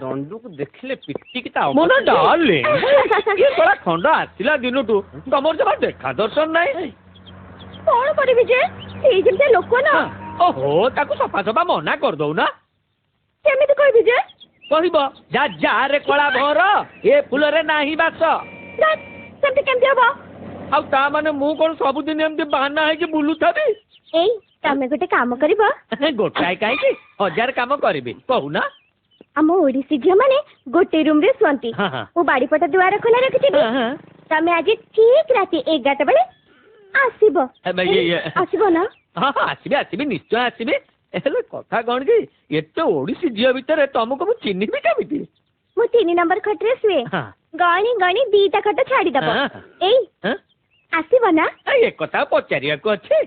दंडू को देखले पिटिकी ता मन डाले ये बड़ा खंड आसिला दिनटू तमर जमा देखा दर्शन नाही कौन करिबि जे एई जेमते लोक ना ओहो ताको सफा सफा मना कर दो ना केमिति कहबि जे कहबो जा जा रे कला भर ए फूल रे नाही बास सेमते केमति हबो आ ता माने मु कोन सब दिन एमते बहाना है कि बुलु थाबी एई तमे गोटे काम करिबो गोटाय काई कि 1000 काम करबी कहू ना हम ओडिसी झियो माने गोटे रूम रे सुंती ओ बाड़ीपटा दुआर खोला रखिथि तमे आज ठीक राती 11 बेले आसीबो आसीबो ना हां आसीबे आसीबे निश्चय आसीबे एले कथा कोन कि एते ओडिसी झियो भीतर तुमको मु चिन्हि भी केमिति मु 3 नंबर खटरे सुए गणी गणी दीटा खट छाडी दबो एई आसीबो ना ए कथा पचारिया को अछि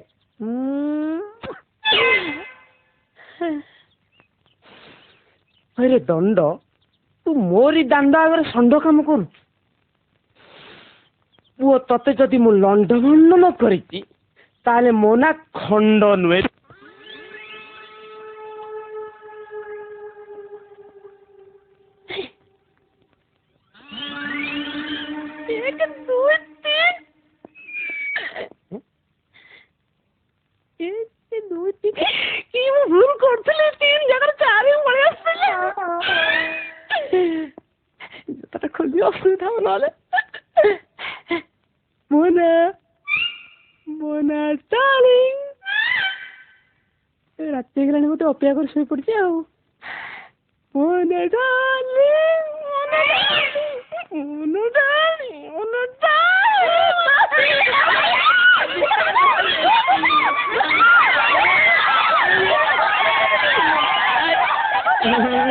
अरे दंड तू मोरी दांड आगे षंड काम कर पुओ तते जदि मु लंड भंड न करिछि ताले मो ना खंड नुए भूल करथिले 3 जगह 4 बळे आसले खोली असुविधा नाले मोना मोना डार्लिंग रात गलानी मते अपेक्षा कर सोई पड़छि आ मोना डार्लिंग मोना डार्लिंग मोना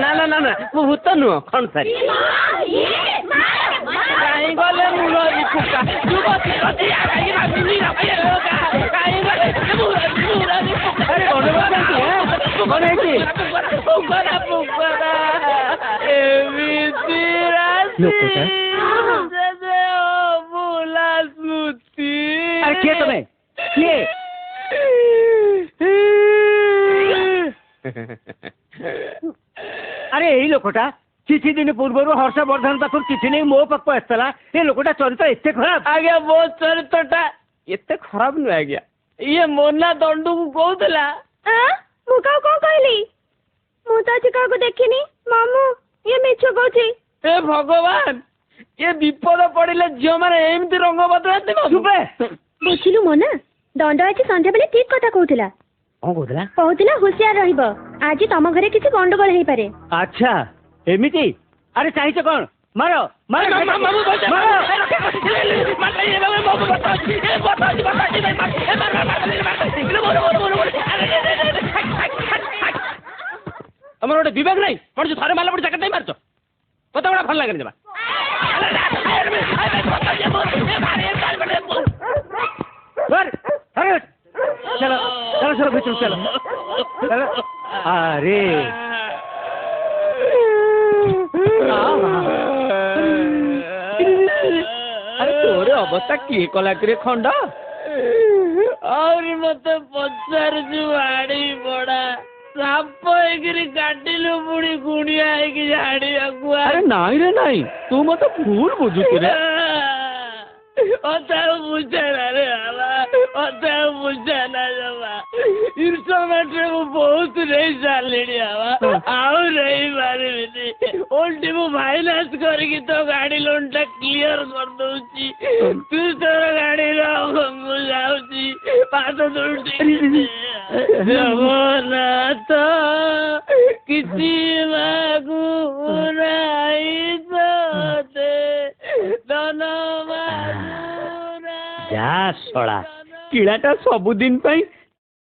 ना ना ना ना मु भूत नुह खन सारी काई गले मुरली फुका जुबती कति आइ भाबिनी ना काई गले मुरली फुका अरे कोन है फुका फुका एमिति रासी जदे ओ बुला स्मृति अरे के तमे के अरे यही लोकटा किसी दिन पूर्व हर्षवर्धन पाखर चिठी नहीं मो पाख आसला ये लोकटा चरित्र एते खराब आज्ञा मो चरित्रटा एते खराब नुह आज्ञा ये मोना दंडू को कहूला मु का को कहली मु तो आज का को देखिनी मामू ये मिछ कहूची ए भगवान ये विपद पड़िले झियो माने एमती रंग बदलाते चुपे बुझिलु मोना दंड आज संध्या बेले ठीक कथा कहूला कहूला होशियार रहिबो आज तम घरे किसी गंडगोल हेई पारे अच्छा एमिति अरे चाहिए कौन मारो मारो तमर गोटे विवेक नहीं कौन जो थरे मारला पड़ी जगत नहीं मारछ कत बड़ा भल लागनी जमा चलो चलो चलो भीतर चलो अरे अरे तोरे अवस्था किए कला करे खंड और मत पचार जुआड़ी बड़ा साप एगिरी काटिलु पुणी गुणिया है झाड़ी अगुआ अरे नहीं रे नहीं तू मत भूल बुझुतु रे अताव बुझाना रे बाबा अताव बुझाना जमा इंस्ट्रूमेंट मु बहुत नहीं सालेनी बाबा आउ नहीं मारिबिनी ओल्टी मु फाइनांस करके तो गाड़ी लोन टा क्लियर कर दउची तू तोर गाड़ी रो मु जाउची पास दउची जमाना तो किसी मागु नहीं सोते दोनों जा सड़ा किलाटा सबुदिन पाई